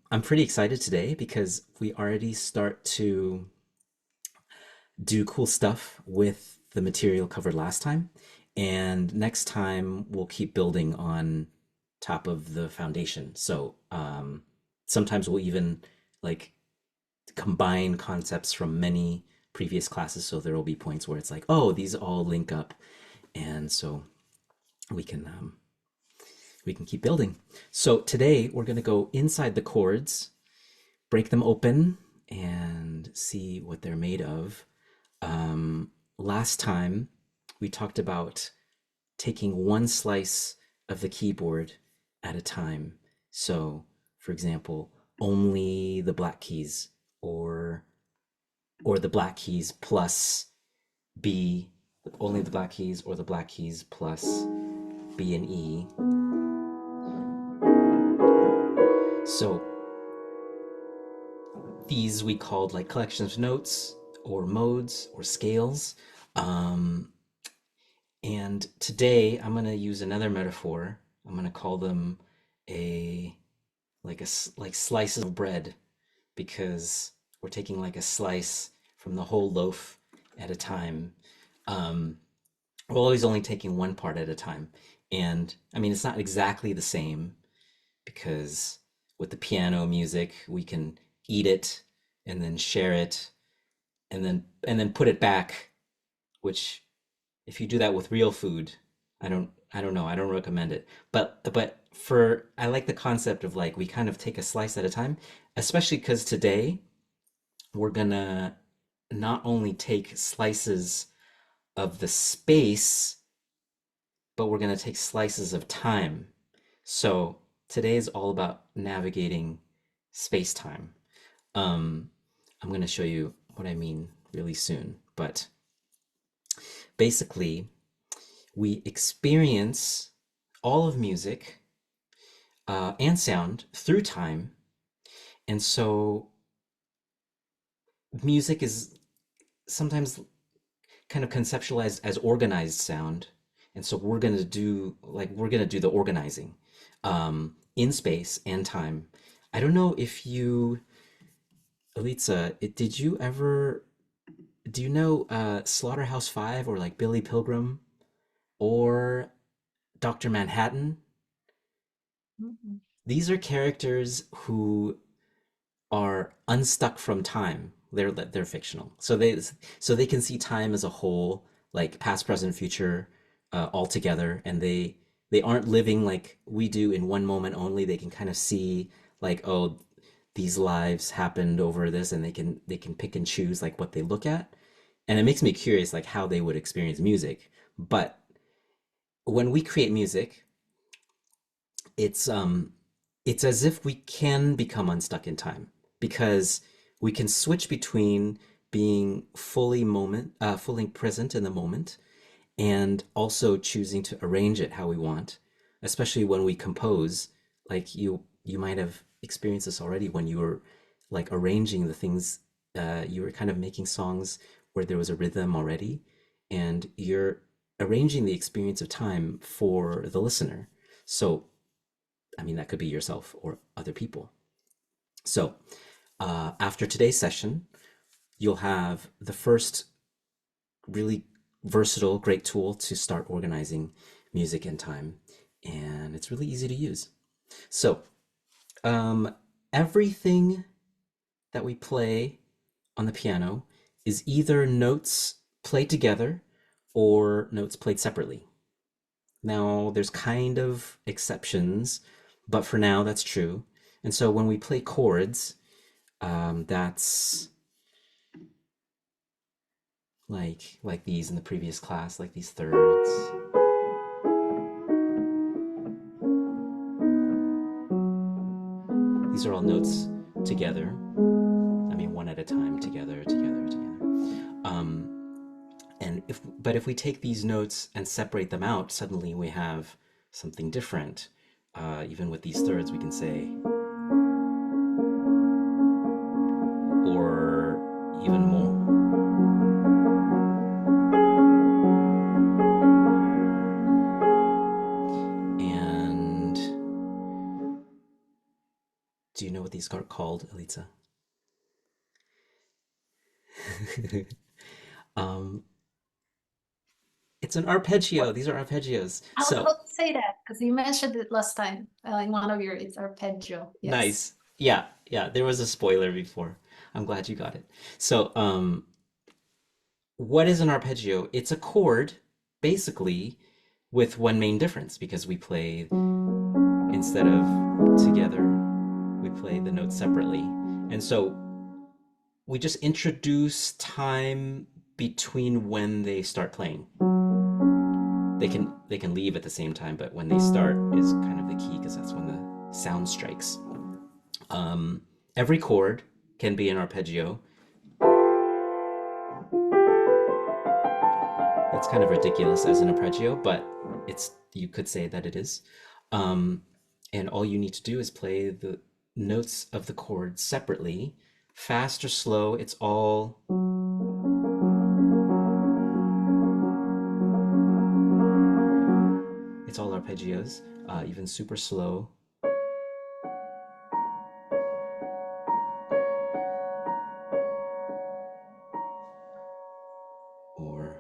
I'm pretty excited today because we already start to do cool stuff with the material covered last time. And next time we'll keep building on top of the foundation. So sometimes we'll even like combine concepts from many previous classes. So there will be points where it's like, oh, these all link up. And so we can um, we can keep building. So today we're going to go inside the chords, break them open, and see what they're made of. Last time we talked about taking one slice of the keyboard at a time. So, for example, only the black keys, or the black keys plus B, only the black keys, or the black keys plus B and E. So these we called like collections of notes or modes or scales. Um, and today I'm going to use another metaphor. I'm going to call them a like slices of bread, because we're taking like a slice from the whole loaf at a time. Um, we're always only taking one part at a time. And I mean, it's not exactly the same, because with the piano music, we can eat it and then share it and then put it back, which if you do that with real food, I don't know, I don't recommend it. But for I like the concept of like we kind of take a slice at a time, especially because today we're gonna not only take slices of the space, but we're gonna take slices of time. So today is all about navigating space-time. Um, I'm going to show you what I mean really soon. But basically, we experience all of music and sound through time. And so music is sometimes kind of conceptualized as organized sound. And so we're going to do the organizing in space and time. I don't know if you, Elitsa, did you ever do you know Slaughterhouse Five, or like Billy Pilgrim, or Dr. Manhattan? Mhm. These are characters who are unstuck from time. They're fictional, so they can see time as a whole, like past, present, future, all together, and they aren't living like we do in one moment only. They can kind of see like, oh, these lives happened over this, and they can pick and choose like what they look at, and it makes me curious like how they would experience music. But when we create music, it's um it's as if we can become unstuck in time, because we can switch between being fully present in the moment, and also choosing to arrange it how we want, especially when we compose. Like you might have experienced this already when you were like arranging the things. You were kind of making songs where there was a rhythm already, and you're arranging the experience of time for the listener. So I mean, that could be yourself or other people. So after today's session, you'll have the first really versatile, great tool to start organizing music and time. And it's really easy to use. So um, everything that we play on the piano is either notes played together or notes played separately. Now, there's kind of exceptions, but for now, that's true. And so when we play chords, that's like these in the previous class, like these thirds. These are all notes together. I mean, one at a time, together, together, together. And if we take these notes and separate them out, suddenly we have something different. Even with these thirds, we can say, or even more. And do you know what these are called, Elitsa? um, it's an What? arpeggio. These are arpeggios. I was So about to say that because you mentioned it last time in one of your, it's arpeggio. Yes. nice. Yeah, yeah. There was a spoiler before. I'm glad you got it. So, what is an arpeggio? It's a chord, basically, with one main difference because we play instead of together, we play the notes separately. And so we just introduce time between when they start playing. They can leave at the same time, but when they start is kind of the key because that's when the sound strikes. Um, every chord can be an arpeggio. It's kind of ridiculous as an arpeggio, but it's you could say that it is. Um, and all you need to do is play the notes of the chord separately, fast or slow. It's all arpeggios, even super slow or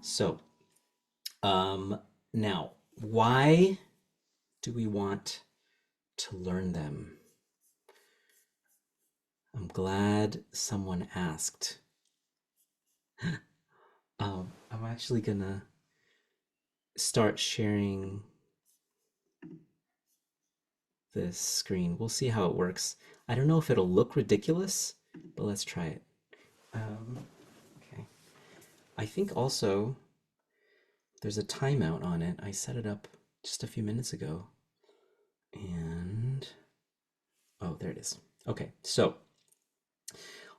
so. Now, why do we want to learn them? I'm glad someone asked. I'm actually gonna start sharing this screen. We'll see how it works. I don't know if it'll look ridiculous, but let's try it. Um, okay. I think also there's a timeout on it. I set it up just a few minutes ago. And oh, there it is. Okay, so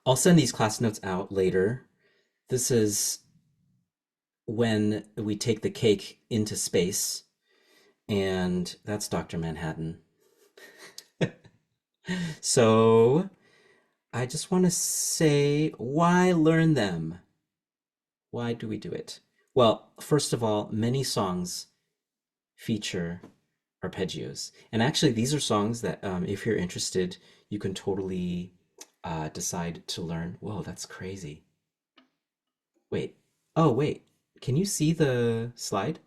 I'll send these class notes out later. This is when we take the cake into space, and that's Dr. Manhattan. So I just want to say, why learn them? Why do we do it? Well, first of all, many songs feature arpeggios. And actually, these are songs that, if you're interested, you can totally decide to learn. Whoa, that's crazy. Wait. Oh, wait. Can you see the slide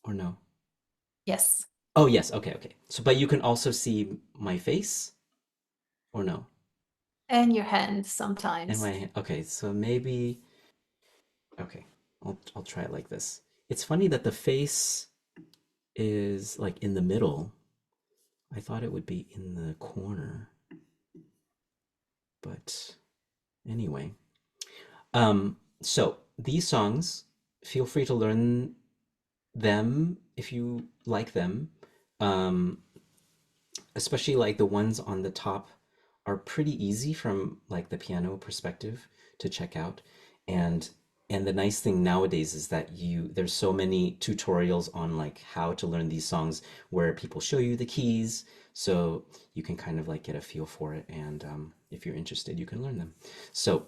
or no? Yes. Oh, yes. Okay, okay. So, but you can also see my face or no? And your hands And sometimes. okay, so maybe, okay, I'll try it like this. It's funny that the face is like in the middle. I thought it would be in the corner, but anyway. So these songs, feel free to learn them if you like them. Um, especially like the ones on the top are pretty easy from like the piano perspective to check out. And and the nice thing nowadays is that there's so many tutorials on like how to learn these songs where people show you the keys so you can kind of like get a feel for it and if you're interested you can learn them. So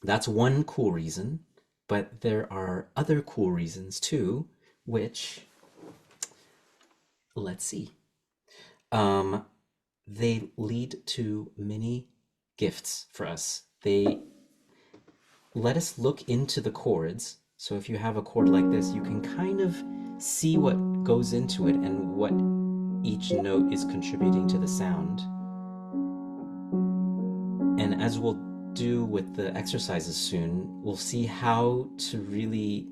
that's one cool reason, but there are other cool reasons too, which let's see. Um, they lead to many gifts for us. They let us look into the chords. So if you have a chord like this, you can kind of see what goes into it and what each note is contributing to the sound. And as we'll do with the exercises soon, we'll see how to really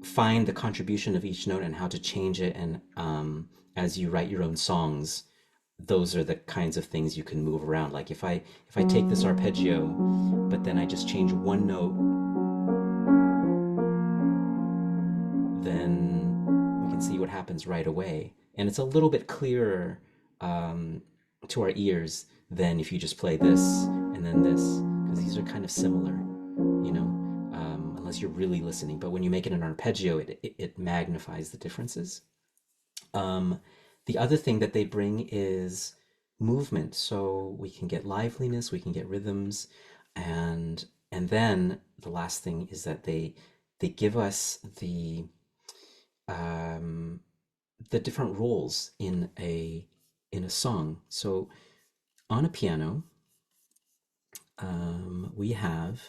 find the contribution of each note and how to change it. And as you write your own songs, those are the kinds of things you can move around. Like if I take this arpeggio, but then I just change one note, then we can see what happens right away. And it's a little bit clearer um, to our ears than if you just play this and then this, because these are kind of similar, unless you're really listening. But when you make it an arpeggio, it magnifies the differences. Um, the other thing that they bring is movement. So we can get liveliness, we can get rhythms, and And then the last thing is that they give us um, the different roles in a song. So on a piano, we have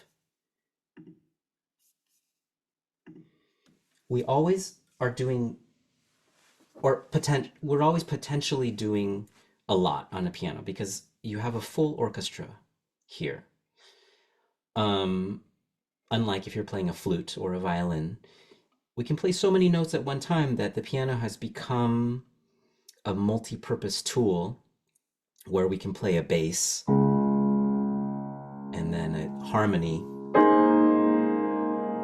we always are doing we're always potentially doing a lot on a piano because you have a full orchestra here. Um, Unlike if you're playing a flute or a violin, we can play so many notes at one time that the piano has become a multi-purpose tool where we can play a bass and then a harmony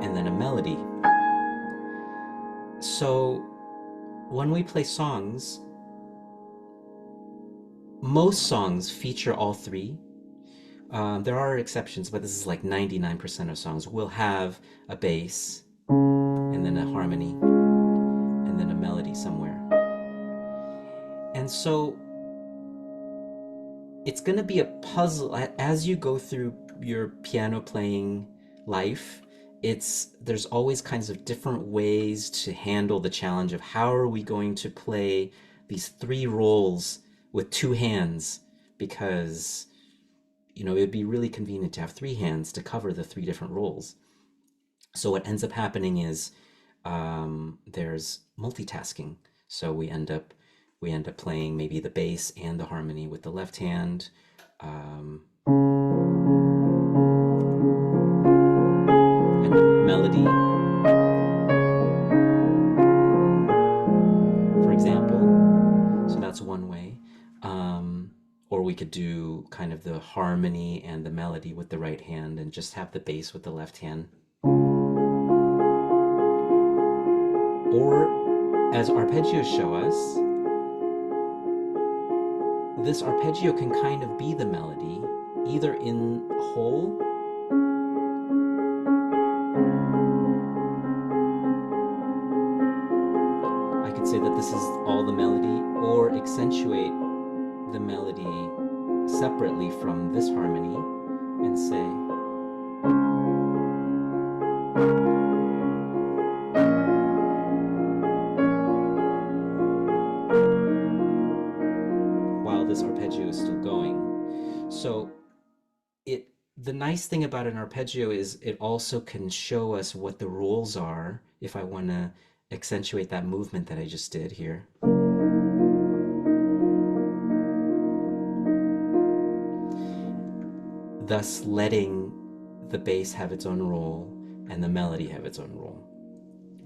and then a melody. So when we play songs, most songs feature all three. There are exceptions, but this is like 99% of songs will have a bass and then a harmony and then a melody somewhere. And so it's going to be a puzzle as you go through your piano playing life. There's always kinds of different ways to handle the challenge of how are we going to play these three roles with two hands, because it'd be really convenient to have three hands to cover the three different roles. So what ends up happening is there's multitasking. So we end up playing maybe the bass and the harmony with the left hand. Um, and the melody, for example. So that's one way. Or we could do kind of the harmony and the melody with the right hand and just have the bass with the left hand. Or, as arpeggios show us, this arpeggio can kind of be the melody, either in whole I could say that this is all the melody, or accentuate the melody separately from this harmony and say, while this arpeggio is still going. So the nice thing about an arpeggio is it also can show us what the rules are if I want to accentuate that movement that I just did here. Thus letting the bass have its own role and the melody have its own role.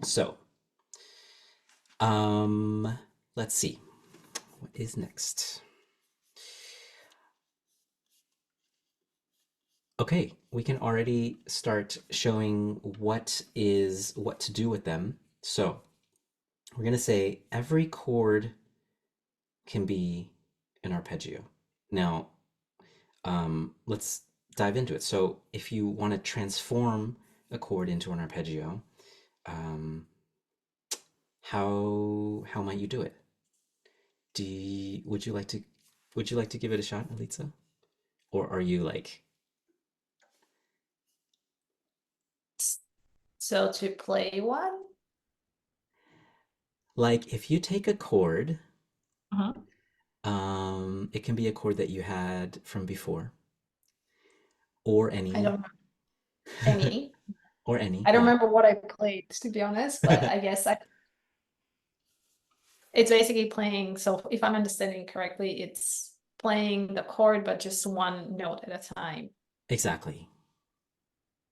So, let's see. What is next? Okay, we can already start showing what to do with them. So we're going to say every chord can be an arpeggio. Now, let's dive into it. So if you want to transform a chord into an arpeggio, um, how might you do it? Would you like to give it a shot, Elitsa? Or are you like, So to play one? if you take a chord, Uh-huh. it can be a chord that you had from before, or I any, don't remember any. or any, I don't yeah. remember what I played, to be honest, but I guess it's basically playing. So if I'm understanding correctly, it's playing the chord, but just one note at a time. Exactly.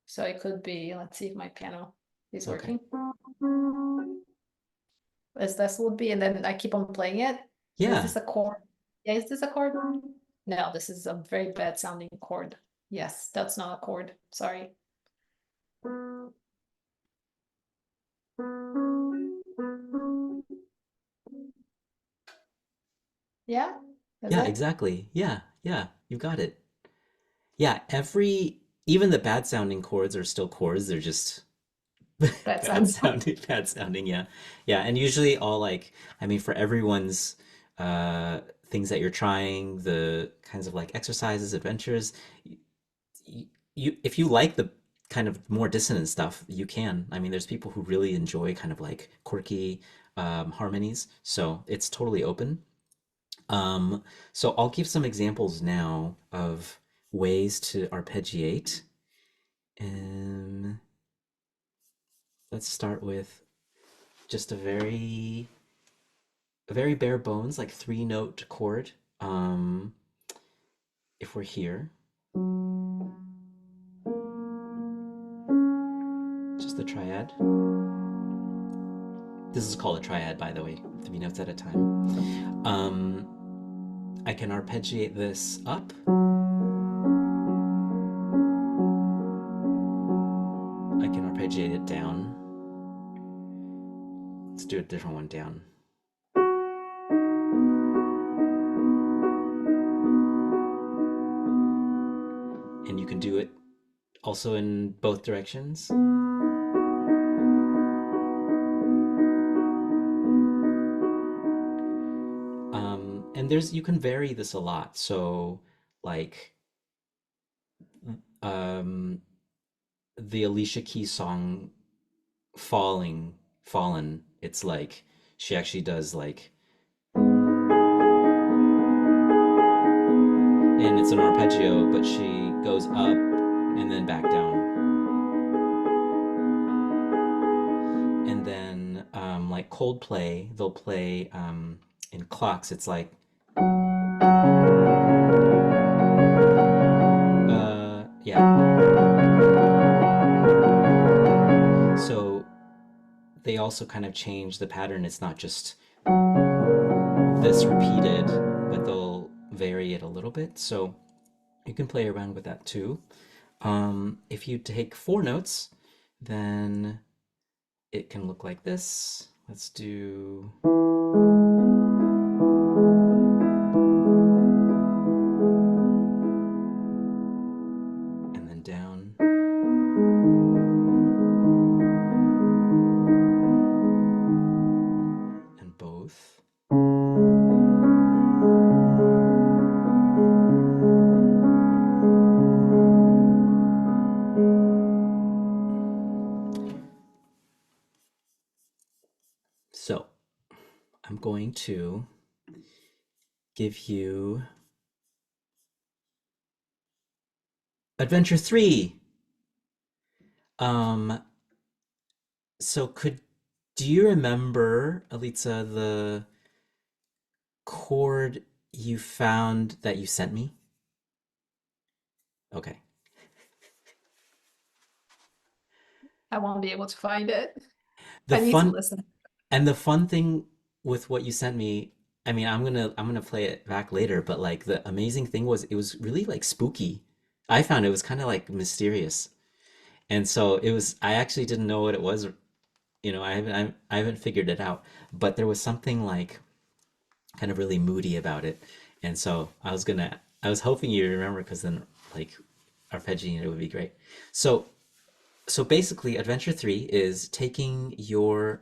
So it could be, let's see if my piano is Okay. working. As this would be, and then I keep on playing it. Is Yeah. this a chord? Yeah, is this a chord? No, this is a very bad sounding chord. Yes, that's not a chord. Sorry. Yeah, is Yeah, it? exactly. Yeah, yeah, you got it. Yeah, even the bad sounding chords are still chords. They're just That sounds. bad sounding, yeah. Yeah, and usually I mean, for everyone's things that you're trying, the kinds of like exercises, adventures, y- you if you like the kind of more dissonant stuff, you can. I mean, there's people who really enjoy kind of like quirky harmonies, so it's totally open. So I'll give some examples now of ways to arpeggiate. And let's start with just a very bare bones, like three note chord. Um, if we're here, just the triad. This is called a triad, by the way, three notes at a time. I can arpeggiate this up. I can arpeggiate it down. Let's do a different one down. And you can do it also in both directions. And you can vary this a lot. So like um, the Alicia Keys song Fallen, it's like she actually does like, and it's an arpeggio, but she goes up and then back down. And then like Coldplay, they'll play in clocks, it's like yeah. So they also kind of change the pattern. It's not just this repeated, but they'll vary it a little bit. So you can play around with that too. If you take four notes, then it can look like this. Let's do. And then down. And both. So I'm going to give you Adventure 3. Um, so do you remember, Elitsa, the chord you found that you sent me? Okay. I won't be able to find it. The I need to fun listen. and the fun thing with what you sent me, I mean, I'm gonna play it back later, but like the amazing thing was it was really like spooky. I found it was kind of like mysterious. And so it was I actually didn't know what it was, I haven't figured it out, but there was something like kind of really moody about it. And so I was hoping you remember because then like arpeggiating it would be great. So so basically Adventure 3 is taking your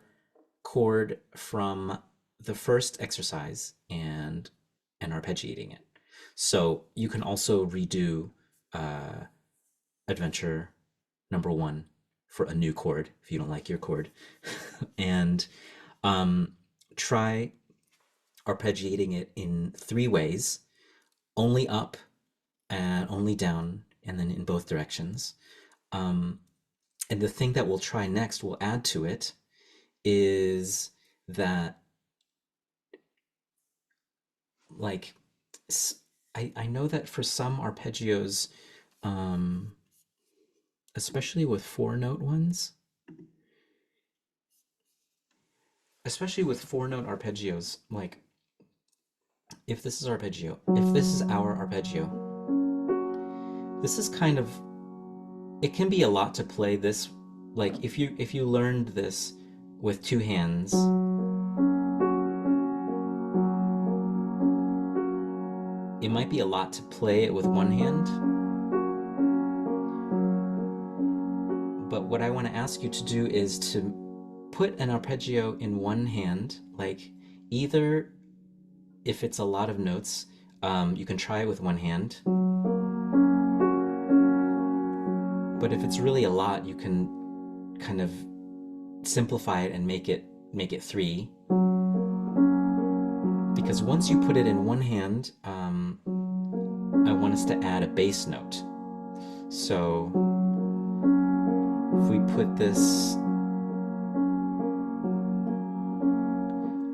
chord from the first exercise and arpeggiating it. So you can also redo uh, adventure number one for a new chord if you don't like your chord, and um, try arpeggiating it in three ways: only up and only down, and then in both directions. Um, and the thing that we'll try next, we'll add to it, is that like I know that for some arpeggios, um, especially with four note ones, especially with four note arpeggios, like if this is arpeggio, if this is our arpeggio, this is kind of it can be a lot to play this. Like if you learned this with two hands, it might be a lot to play it with one hand. But what I want to ask you to do is to put an arpeggio in one hand, like either if it's a lot of notes, you can try it with one hand. But if it's really a lot, you can kind of simplify it and make it three. Because once you put it in one hand, I want us to add a bass note. So if we put this,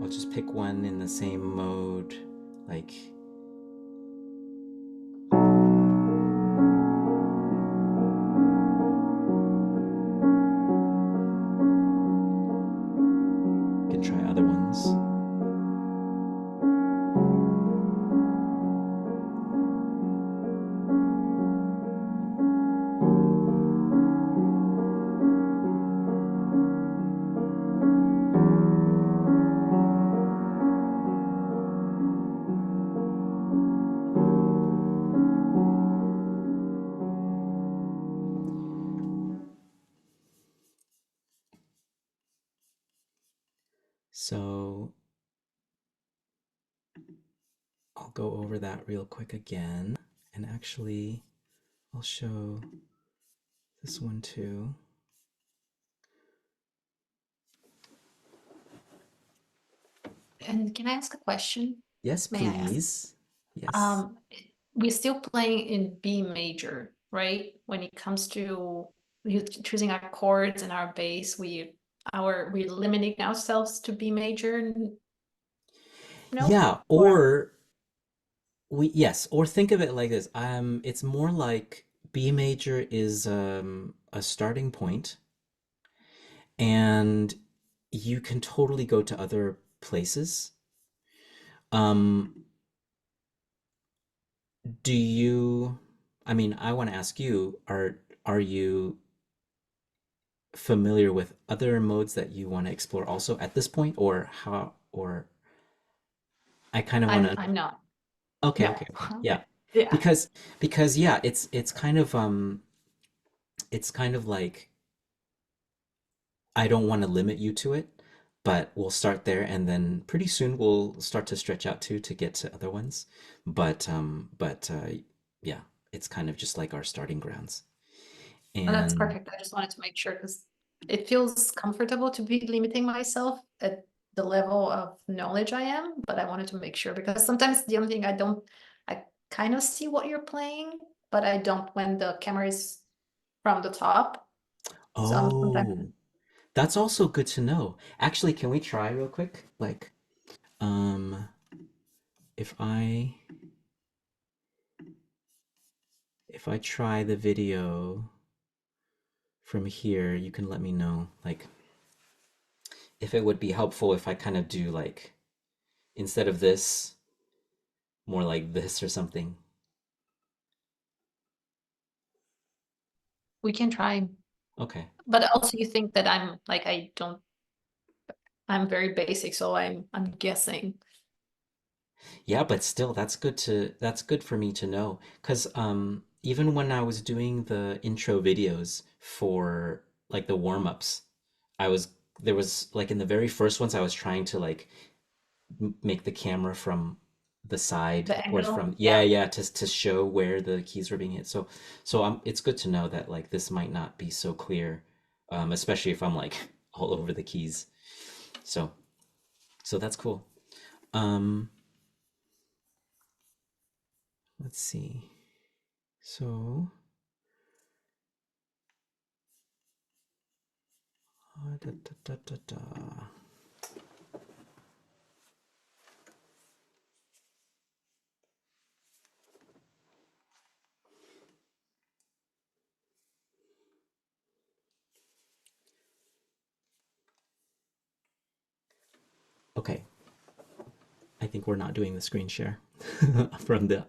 I'll just pick one in the same mode, like you can try other ones. So I'll go over that real quick again. And actually, I'll show this one too. And can I ask a question? Yes, May I ask? please. Yes. Um, we're still playing in B major, right? When it comes to choosing our chords and our bass, we're limiting ourselves to B major, no? Yeah, Or or think of it like this. It's more like B major is a starting point, and you can totally go to other places. Um, do you, I mean, I want to ask you, are you familiar with other modes that you want to explore also at this point, or how, or I kind of want to, I'm not. okay, No. okay, okay. Yeah. Yeah. Because yeah, it's kind of like I don't want to limit you to it, but we'll start there and then pretty soon we'll start to stretch out too to get to other ones. But yeah, it's kind of just like our starting grounds. And that's And perfect. I just wanted to make sure because it feels comfortable to be limiting myself at the level of knowledge I am, but I wanted to make sure because sometimes the only thing I kind of see what you're playing, but I don't when the camera is from the top. So I'm sometimes oh, that's also good to know. Actually, can we try real quick? Like, um, if I try the video from here, you can let me know like if it would be helpful if I kind of do like instead of this, more like this or something. we can try. Okay. But also you think that I'm like I don't I'm very basic, so I'm guessing. Yeah, but still that's good for me to know. 'Cause even when I was doing the intro videos for like the warm-ups, I was there was like in the very first ones I was trying to like make the camera from the side The or angle, from yeah. to show where the keys were being hit. So it's good to know that like this might not be so clear, especially if I'm like all over the keys. So that's cool. Um, let's see. So, da, da, da, da, da. Okay, I think we're not doing the screen share from the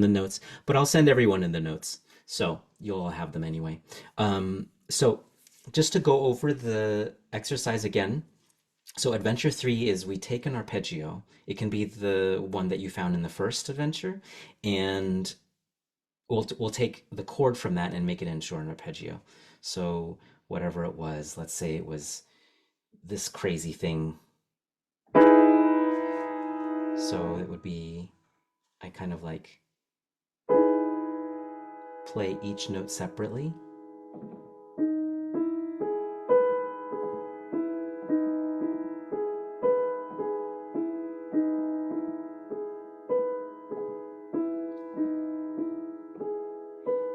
notes, but I'll send everyone in the notes, so you'll all have them anyway. So just to go over the exercise again. So adventure three is we take an arpeggio. It can be the one that you found in the first adventure, and we'll take the chord from that and make it into an arpeggio. So whatever it was, let's say it was this crazy thing. So it would be I kind of like play each note separately.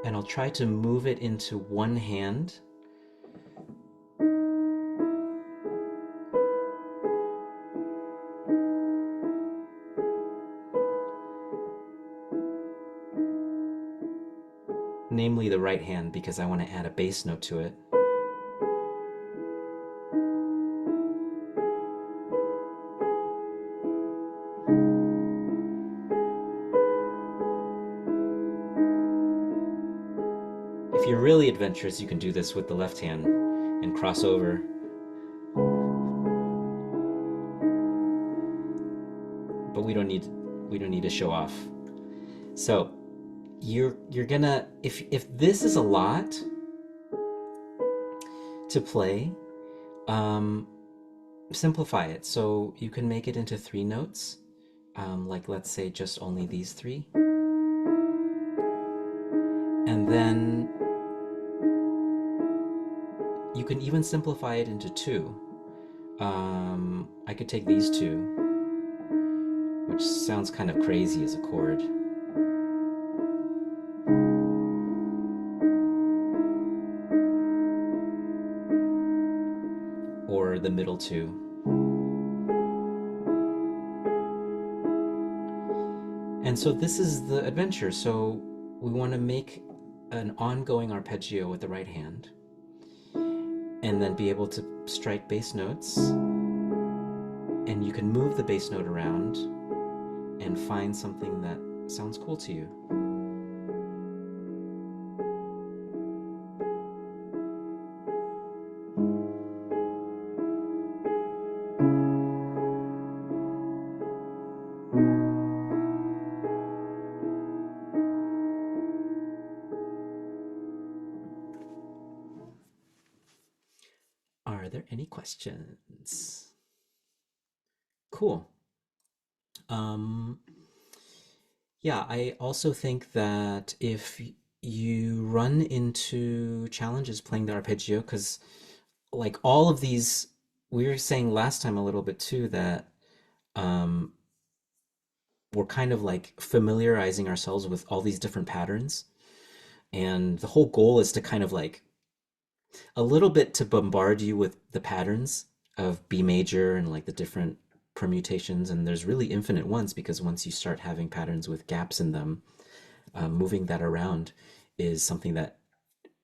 And I'll try to move it into one hand. Namely the right hand, because I want to add a bass note to it. If you're really adventurous, you can do this with the left hand and cross over. But we don't need to show off. So you're gonna, if this is a lot to play, um, simplify it. So you can make it into three notes, like let's say just only these three. And then you can even simplify it into two. I could take these two, which sounds kind of crazy as a chord. Or the middle two. And so this is the adventure. So we want to make an ongoing arpeggio with the right hand, and then be able to strike bass notes. And you can move the bass note around and find something that sounds cool to you. Are there any questions? Cool. Um, yeah, I also think that if you run into challenges playing the arpeggio, because like all of these, we were saying last time a little bit too that um, we're kind of like familiarizing ourselves with all these different patterns. And the whole goal is to kind of like a little bit to bombard you with the patterns of B major and like the different permutations. And there's really infinite ones because once you start having patterns with gaps in them, moving that around is something that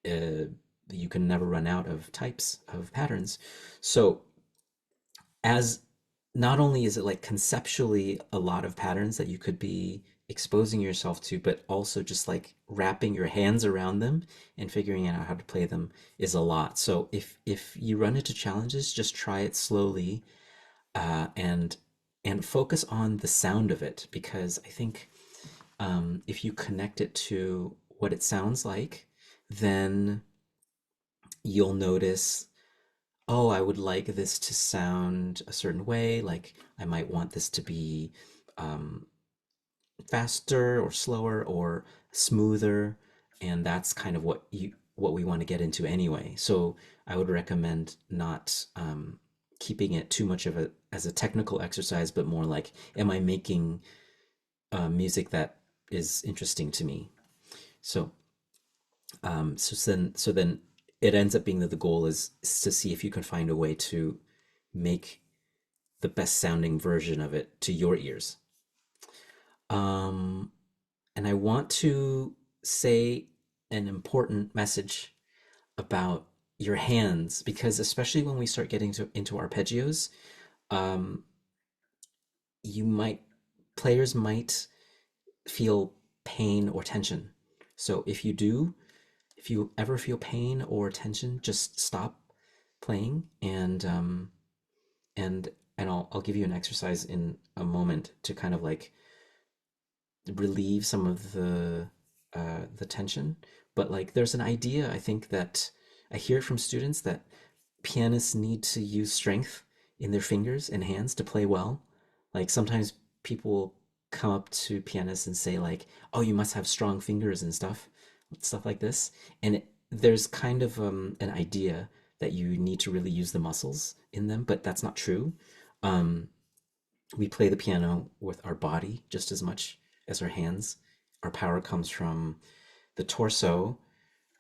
you can never run out of types of patterns. So as not only is it like conceptually a lot of patterns that you could be exposing yourself to, but also just like wrapping your hands around them and figuring out how to play them is a lot. So if you run into challenges, just try it slowly, uh, and and focus on the sound of it, because I think if you connect it to what it sounds like, then you'll notice, oh, I would like this to sound a certain way. Like I might want this to be um, faster or slower or smoother, and that's kind of what we want to get into anyway. So I would recommend not keeping it too much of a as a technical exercise, but more like, am I making music that is interesting to me? So so then it ends up being that the goal is to see if you can find a way to make the best sounding version of it to your ears. Um, and I want to say an important message about your hands, because especially when we start getting into arpeggios, um, you might players might feel pain or tension. So if you ever feel pain or tension, just stop playing, and I'll give you an exercise in a moment to kind of like relieve some of the tension. But like there's an idea I think that I hear from students that pianists need to use strength in their fingers and hands to play well. Like sometimes people come up to pianists and say like, "Oh, you must have strong fingers and stuff like this." And there's kind of an idea that you need to really use the muscles in them, but that's not true. Um, we play the piano with our body just as much as our hands. Our power comes from the torso,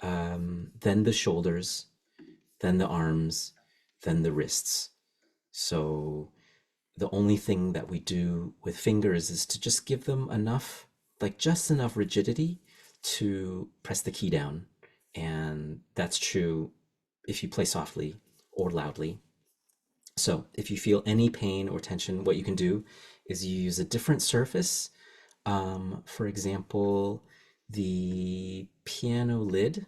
then the shoulders, then the arms, then the wrists. So the only thing that we do with fingers is to just give them enough, like just enough rigidity to press the key down. And that's true if you play softly or loudly. So if you feel any pain or tension, what you can do is you use a different surface. For example, the piano lid,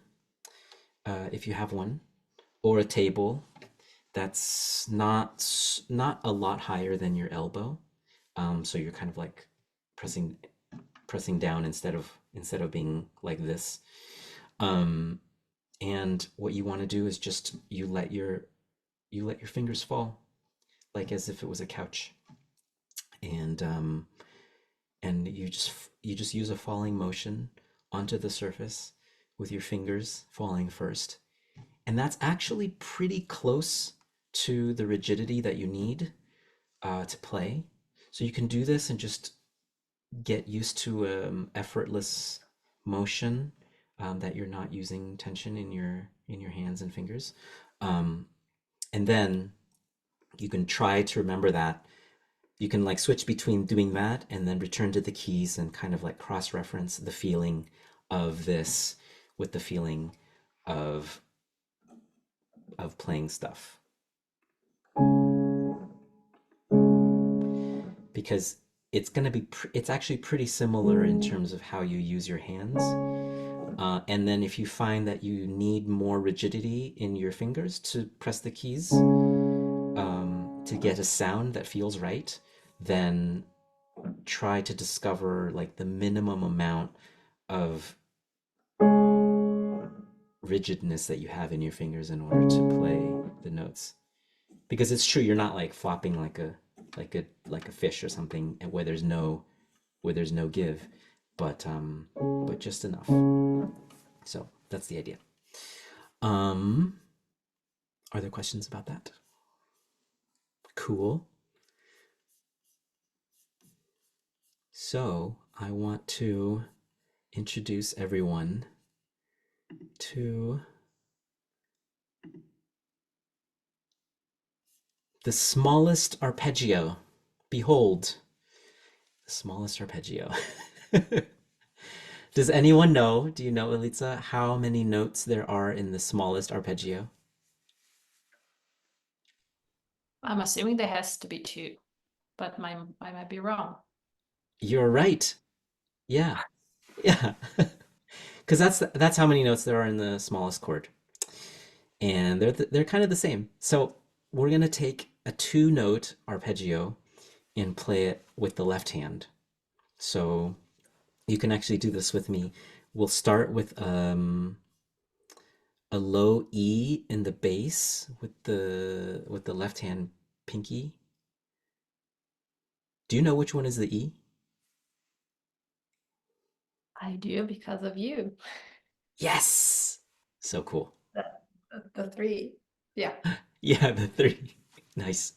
if you have one, or a table that's not a lot higher than your elbow. So you're kind of like pressing pressing down instead of being like this. Um, and what you want to do is just you let your fingers fall like as if it was a couch, and you just use a falling motion onto the surface with your fingers falling first. And that's actually pretty close to the rigidity that you need to play. So you can do this and just get used to effortless motion, that you're not using tension in your hands and fingers. Um, and then you can try to remember that. You can like switch between doing that and then return to the keys and kind of like cross-reference the feeling of this with the feeling of playing stuff, because it's actually pretty similar in terms of how you use your hands. And then if you find that you need more rigidity in your fingers to press the keys, to get a sound that feels right, then try to discover like the minimum amount of rigidness that you have in your fingers in order to play the notes. Because it's true, you're not like flopping like a fish or something, and where there's no give, but just enough. So that's the idea. Um, are there questions about that? Cool. So I want to introduce everyone to the smallest arpeggio. Behold, the smallest arpeggio. Does anyone know, do you know, Elitsa, how many notes there are in the smallest arpeggio? I'm assuming there has to be two, but I might be wrong. You're right. Yeah. Yeah. Because that's how many notes there are in the smallest chord. And they're kind of the same. So we're going to take a two note arpeggio and play it with the left hand. So you can actually do this with me. We'll start with a low E in the bass with the left hand pinky. Do you know which one is the E? I do because of you. Yes. So cool. The, the three. Yeah. Yeah, the three. Nice.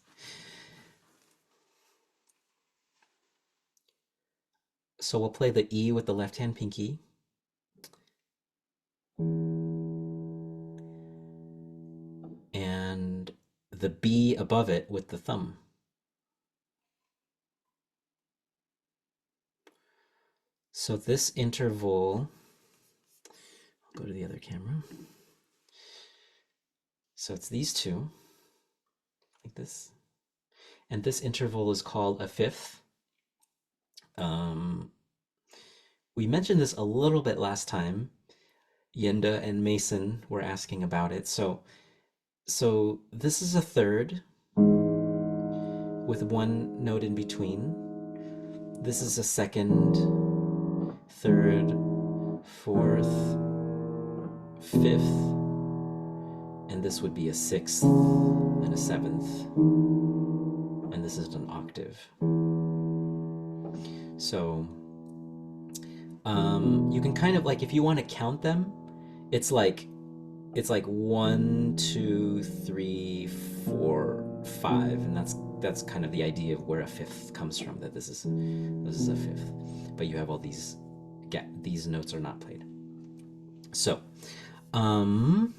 So we'll play the E with the left hand pinky, and the B above it with the thumb. So this interval, I'll go to the other camera. So it's these two, like this. And this interval is called a fifth. Um, we mentioned this a little bit last time. Yenda and Mason were asking about it. So this is a third with one note in between. This is a second, third, fourth, fifth, and this would be a sixth and a seventh, and this is an octave. So you can kind of like, if you want to count them, it's like it's like 1, 2, 3, 4, 5, and that's kind of the idea of where a fifth comes from. That this is a fifth, but you have all these these notes are not played. So, um,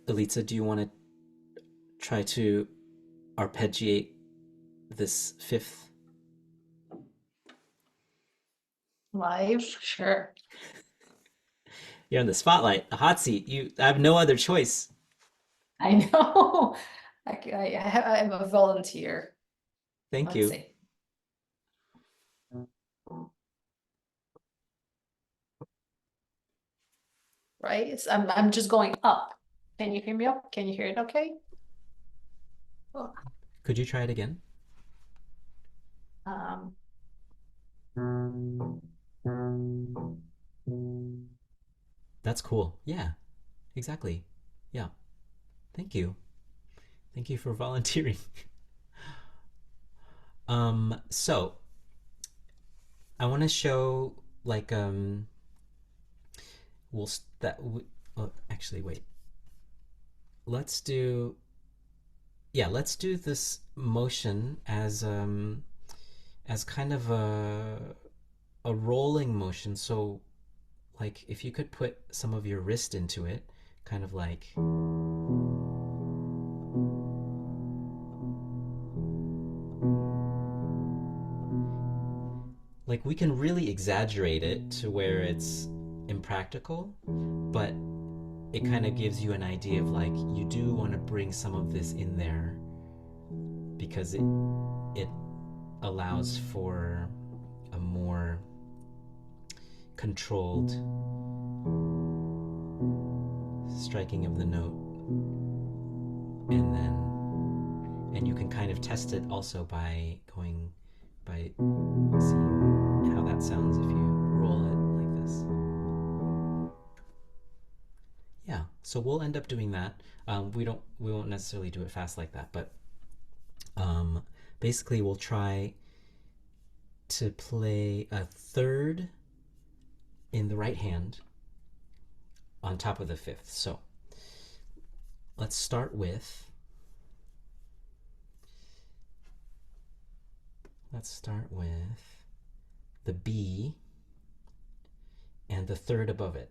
Elitsa, do you want to try to arpeggiate this fifth? Live, sure. You're in the spotlight, the hot seat. I have no other choice. I know. I'm a volunteer. Thank Let's you. see. Right? I'm just going up. Can you hear me up? Can you hear it okay? Oh, Could you try it again? Um, That's cool. Yeah, exactly. Yeah. Thank you. Thank you for volunteering. So I want to show like we'll that oh, actually wait. Let's do let's do this motion as kind of a rolling motion. So like if you could put some of your wrist into it, kind of like we can really exaggerate it to where it's impractical, but it kind of gives you an idea of like you do want to bring some of this in there because it allows for a more controlled striking of the note, and then and you can kind of test it also by seeing how that sounds if you roll it like this. Yeah, so we'll end up doing that. We won't necessarily do it fast like that, but um, basically we'll try to play a third in the right hand on top of the fifth. So let's start with the B and the third above it.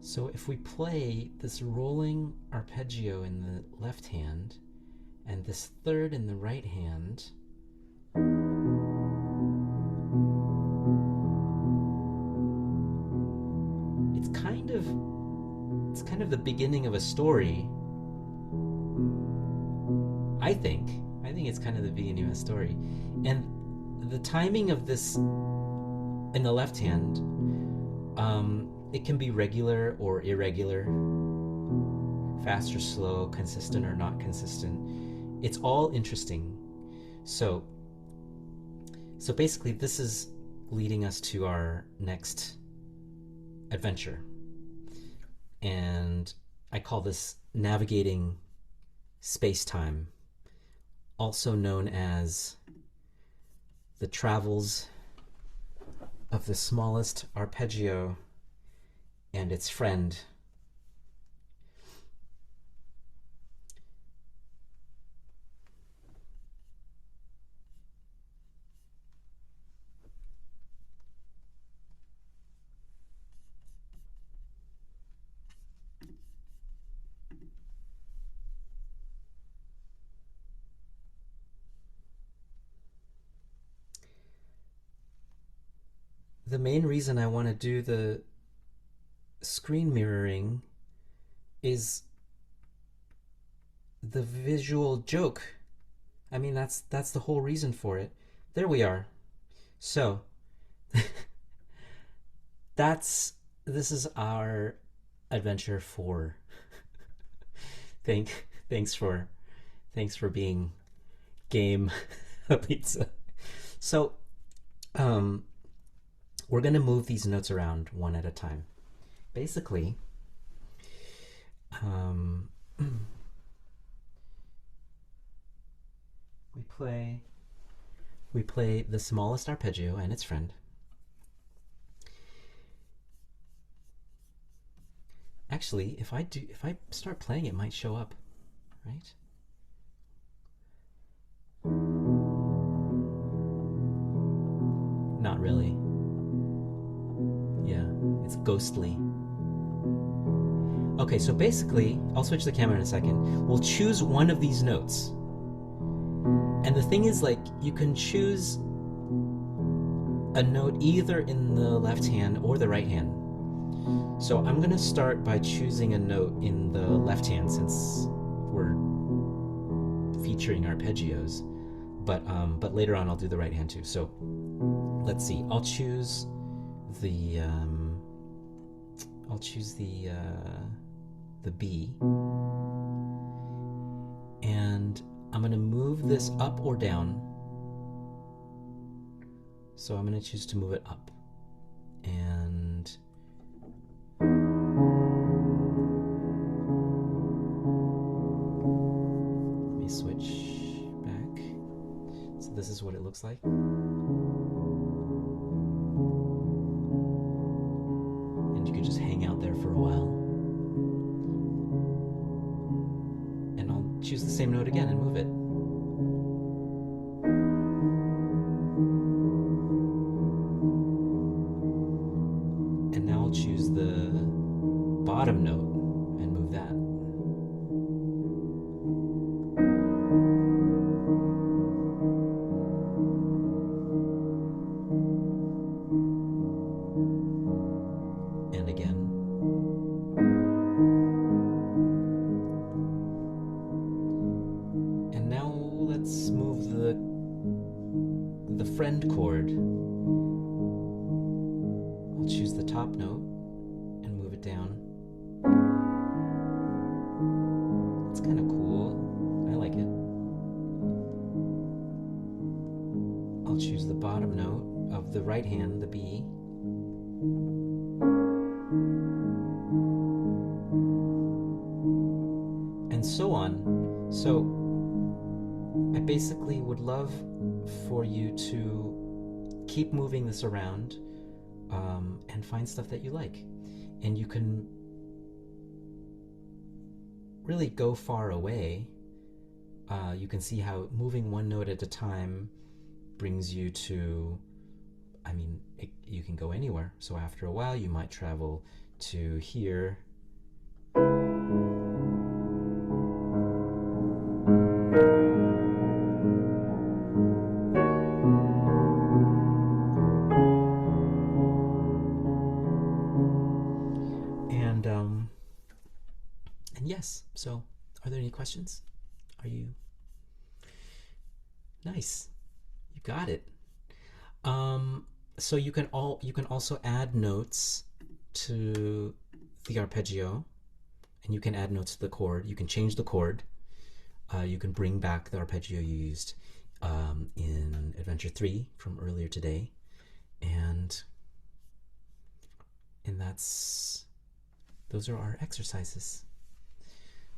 So if we play this rolling arpeggio in the left hand and this third in the right hand, it's kind of the beginning of a story. I think it's kind of the beginning of a story, and the timing of this in the left hand, it can be regular or irregular, fast or slow, consistent or not consistent. It's all interesting. So basically, this is leading us to our next adventure, and I call this navigating space-time, also known as the travels of the smallest arpeggio and its friend. The main reason I want to do the screen mirroring is the visual joke. I mean, that's the whole reason for it. There we are. So this is our adventure 4. Thanks for being game, Elitsa. So we're gonna move these notes around one at a time. Basically, we play we play the smallest arpeggio and its friend. Actually, if I start playing, it might show up, right? Not really. Yeah, it's ghostly. Okay, so basically, I'll switch the camera in a second. We'll choose one of these notes. And the thing is, like, you can choose a note either in the left hand or the right hand. So I'm going to start by choosing a note in the left hand since we're featuring arpeggios. But later on I'll do the right hand too. So let's see. I'll choose the B, and I'm going to move this up or down. So I'm going to choose to move it up, and let me switch back. So this is what it looks like. And you could just hang out there for a while. And I'll choose the same note again and move it. And now I'll choose the bottom note and move that. And again. And now let's move the friend chord. I'll choose the top note and move it down. It's kind of cool. I like it. I'll choose the bottom note of the right hand, the B. And so on. So I basically would love for you to keep moving this around and find stuff that you like. And you can really go far away. You can see how moving one note at a time brings you to, I mean, you can go anywhere. So after a while, you might travel to here. And yes, so are there any questions? Are you nice? You got it. So you can also add notes to the arpeggio, and you can add notes to the chord. You can change the chord. You can bring back the arpeggio you used in Adventure 3 from earlier today, and those are our exercises.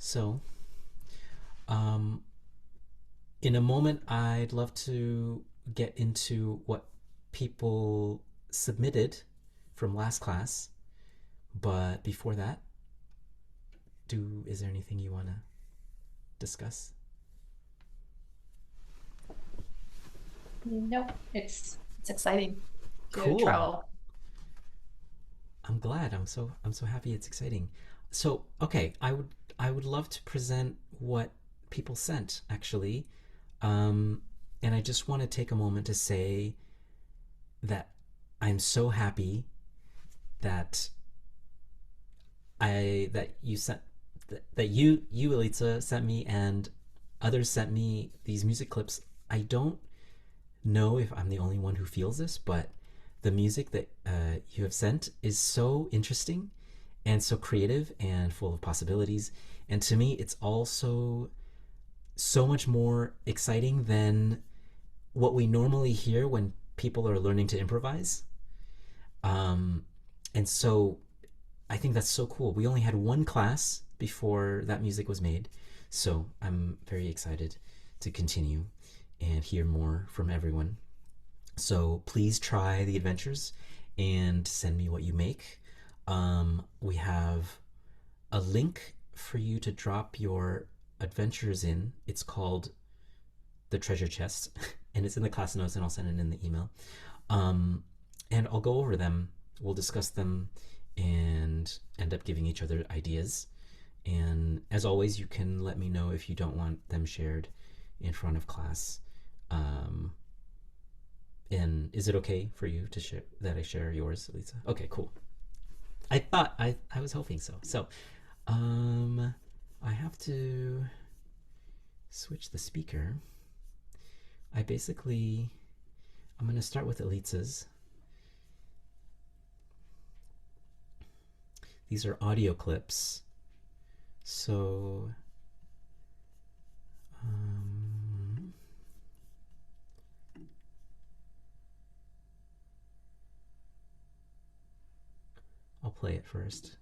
So in a moment, I'd love to get into what people submitted from last class, but before that, is there anything you want to discuss? No, it's exciting to Cool. travel. I'm glad. I'm so happy. It's exciting. So okay, I would love to present what people sent actually, and I just want to take a moment to say that I'm so happy that you Elitsa sent me, and others sent me these music clips. I don't know if I'm the only one who feels this, but the music that you have sent is so interesting and so creative and full of possibilities. And to me, it's also so much more exciting than what we normally hear when people are learning to improvise. And so I think that's so cool. We only had one class before that music was made, so I'm very excited to continue. and hear more from everyone. So please try the adventures and send me what you make. We have a link for you to drop your adventures in. It's called the treasure chest, and it's in the class notes, and I'll send it in the email. Um, and I'll go over them. We'll discuss them and end up giving each other ideas. And as always, you can let me know if you don't want them shared in front of class. Um, and is it okay for you to share that I share yours, Elitsa? Okay, cool. I was hoping so. So, um, I have to switch the speaker. I basically I'm gonna start with Elitsa's. These are audio clips. So um, I'll play it first.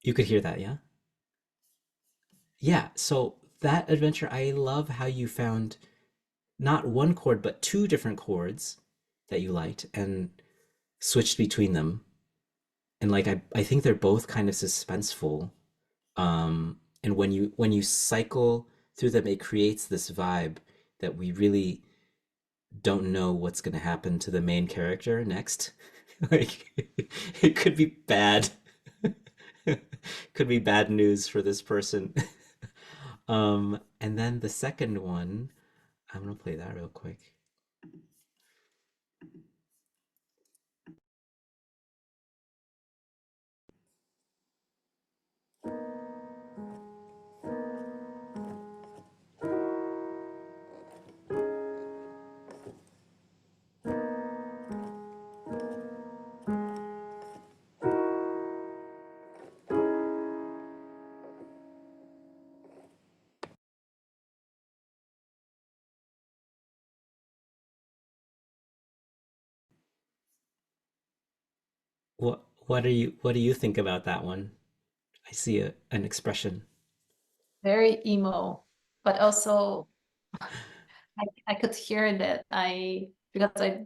You could hear that, yeah? Yeah, so that adventure, I love how you found not one chord, but two different chords that you liked and switched between them. And like I think they're both kind of suspenseful. And when you cycle through them, it creates this vibe that we really don't know what's going to happen to the main character next. Like it could be bad. Could be bad news for this person. And then the second one, I'm gonna play that real quick. What do you think about that one? I see an expression. Very emo, but also I could hear that because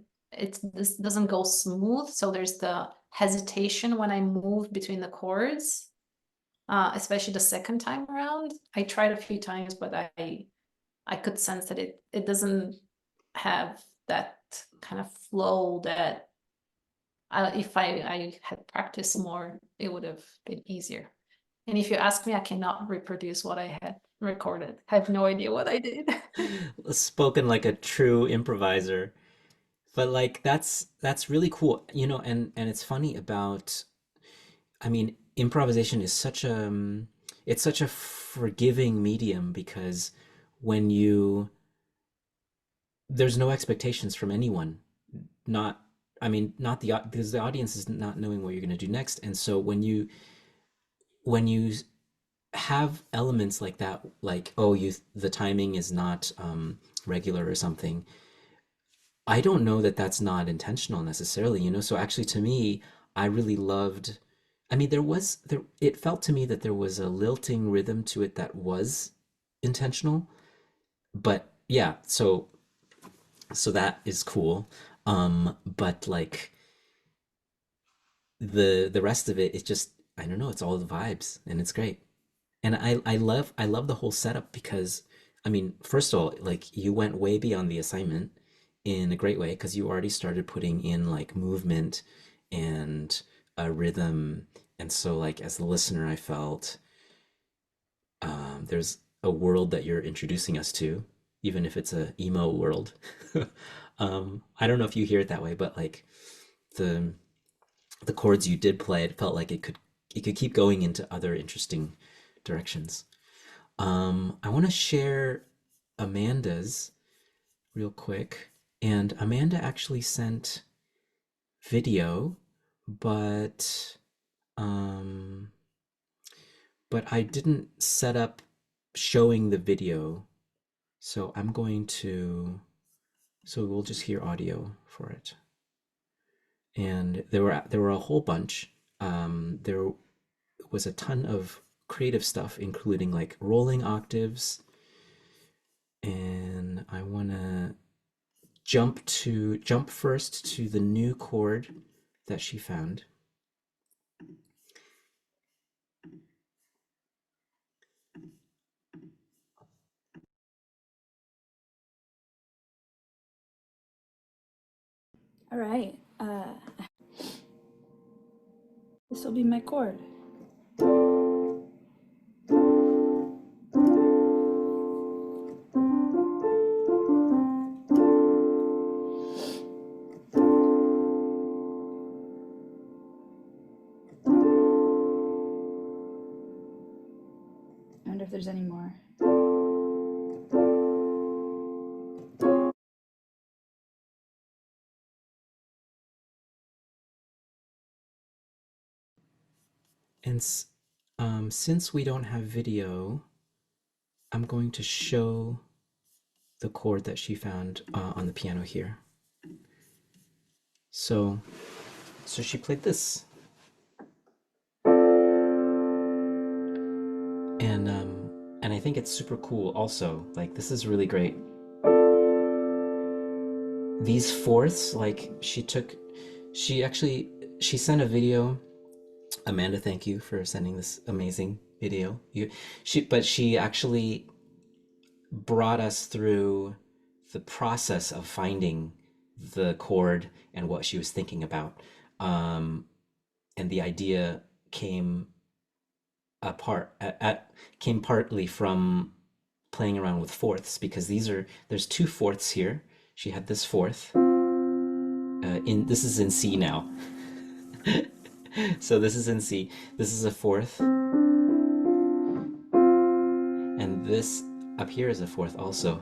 this doesn't go smooth, so there's the hesitation when I move between the chords, especially the second time around. I tried a few times, but I could sense that it doesn't have that kind of flow that if I had practiced more, it would have been easier. And if you ask me, I cannot reproduce what I had recorded. I have no idea what I did. Spoken like a true improviser. But like that's really cool, you know, and it's funny about I mean, improvisation is such a it's such a forgiving medium because when you there's no expectations from anyone. Not I mean, not because the audience is not knowing what you're going to do next. And so when you have elements like that, like oh, you the timing is not regular or something, I don't know that that's not intentional necessarily, you know? So actually to me, I really loved I mean there it felt to me that there was a lilting rhythm to it that was intentional, but yeah, so that is cool. But like the rest of it is just I don't know, it's all the vibes and it's great. And I love the whole setup because I mean, first of all, like you went way beyond the assignment in a great way because you already started putting in like movement and a rhythm. And so like as the listener, I felt there's a world that you're introducing us to, even if it's a emo world. I don't know if you hear it that way, but like the the chords you did play, it felt like it could keep going into other interesting directions. I want to share Amanda's real quick, and Amanda actually sent video, but um, but I didn't set up showing the video, so I'm going to so we'll just hear audio for it. And there were a whole bunch. There was a ton of creative stuff, including like rolling octaves. And I want to jump first to the new chord that she found. All right, this will be my chord. I wonder if there's any more. And since we don't have video, I'm going to show the chord that she found on the piano here. So, so she played this, and I think it's super cool. Also, like this is really great. These fourths, like she sent a video. Amanda, thank you for sending this amazing video. But she actually brought us through the process of finding the chord and what she was thinking about. And the idea came came partly from playing around with fourths, because there's two fourths here. She had this fourth. In This is in C now. So this is in C. This is a fourth, and this up here is a fourth also.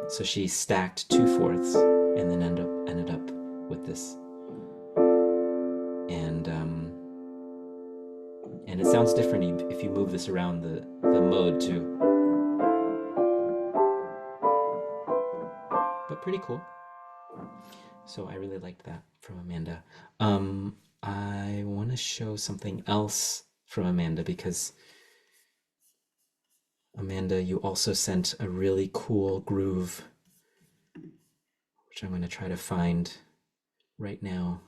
So she stacked two fourths and then ended up with this. And it sounds different if you move this around the mode too. But pretty cool. So I really liked that from Amanda. I want to show something else from Amanda, because Amanda, you also sent a really cool groove, which I'm going to try to find right now.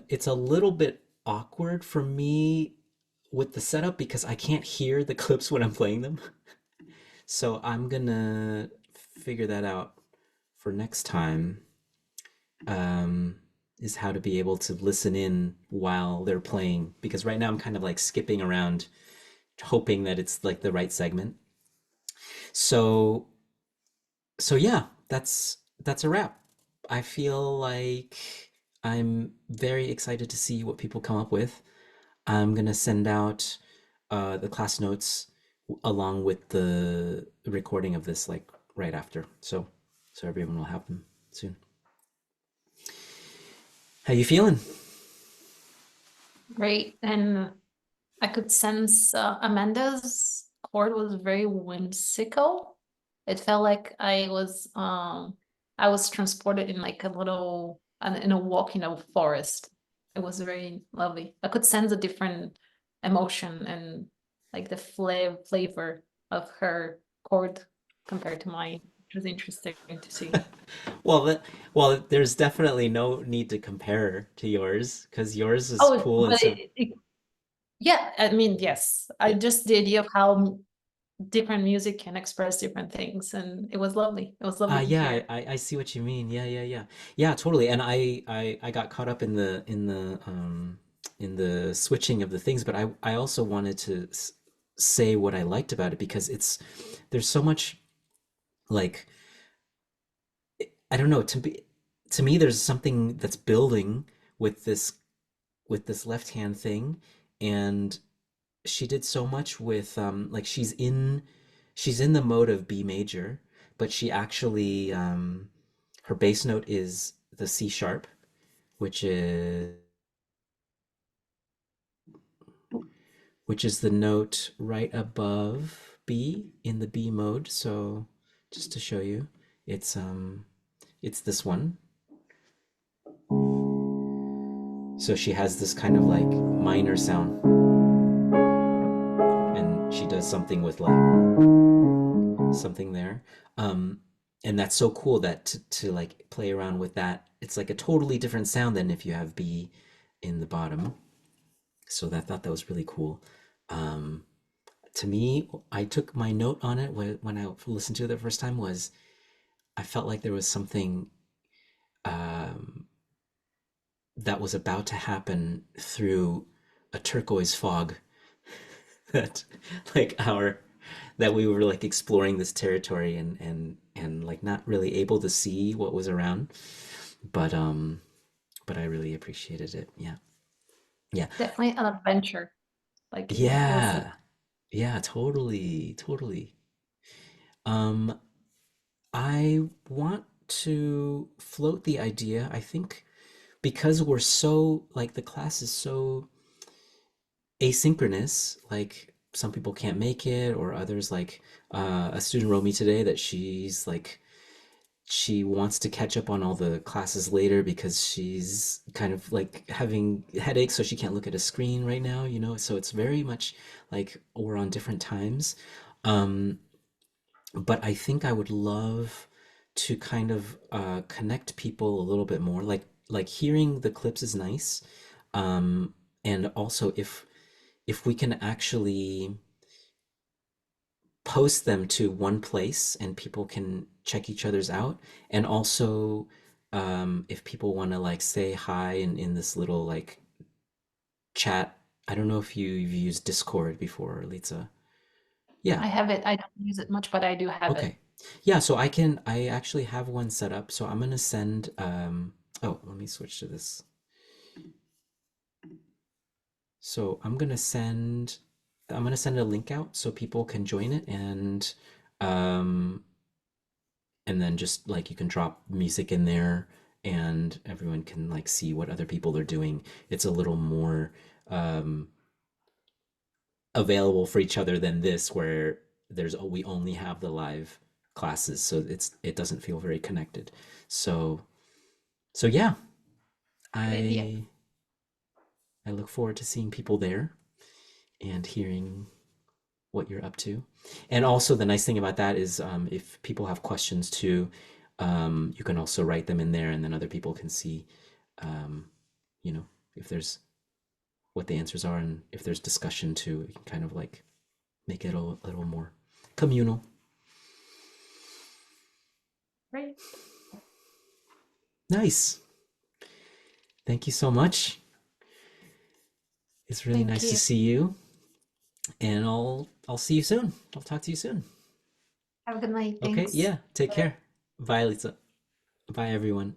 It's a little bit awkward for me with the setup because I can't hear the clips when I'm playing them. So I'm gonna figure that out for next time. Is how to be able to listen in while they're playing, because right now I'm kind of like skipping around, hoping that it's like the right segment. So so yeah, that's a wrap. I feel like I'm very excited to see what people come up with. I'm gonna send out the class notes along with the recording of this like right after. So everyone will have them soon. How you feeling? Great. And I could sense Amanda's chord was very whimsical. It felt like I was transported in like a little in a walk in a forest. It was very lovely. I could sense a different emotion and like the flavor of her chord compared to mine, which was interesting to see. Well, well, there's definitely no need to compare to yours because yours is Oh, cool and but so yeah, I mean, yes. I yeah. just the idea of how different music can express different things, and it was lovely. It was lovely to Yeah, hear. I see what you mean. Yeah. Yeah, totally. And I got caught up in the switching of the things, but I also wanted to say what I liked about it because there's so much like I don't know, to me there's something that's building with this left hand thing, and she did so much with like she's in the mode of B major, but she actually her bass note is the C sharp, which is the note right above B in the B mode. So just to show you, it's this one. So she has this kind of like minor sound, and she does something with like something there. Um, and that's so cool that to like play around with that, it's like a totally different sound than if you have B in the bottom. So that thought that was really cool. Um, to me, I took my note on it when I listened to it the first time was I felt like there was something um, that was about to happen through a turquoise fog that like our that we were like exploring this territory and like not really able to see what was around but I really appreciated it. Yeah. Yeah. Definitely an adventure. Like it was a Yeah. Yeah, totally. um I want to float the idea. I think because we're so like the class is so asynchronous, like some people can't make it or others like a student wrote me today that she's like she wants to catch up on all the classes later because she's kind of like having headaches so she can't look at a screen right now, so it's very much like we're on different times. um but I think I would love to kind of connect people a little bit more, like hearing the clips is nice. And also if we can actually post them to one place and people can check each other's out, and also if people want to like say hi in this little like chat. I don't know if you've used Discord before, Elitsa. Yeah. I have it. I don't use it much, but I do have it. Okay. Yeah, so I actually have one set up. So I'm gonna send oh, let me switch to this. So I'm gonna send a link out so people can join it, um and then just like you can drop music in there and everyone can like see what other people are doing. It's a little more um available for each other than this where we only have the live classes, so it doesn't feel very connected. So yeah, Good idea. I I look forward to seeing people there and hearing what you're up to. And also the nice thing about that is if people have questions too, you can also write them in there and then other people can see um, you know, if there's what the answers are, and if there's discussion too, you can kind of like make it a little more communal. Great. Nice. Thank you so much. It's really Thank nice to you. see you, and I'll see you soon. I'll talk to you soon. Have a good night. Okay, Thanks. yeah. Take Bye. care. Bye, Lisa. Bye, everyone.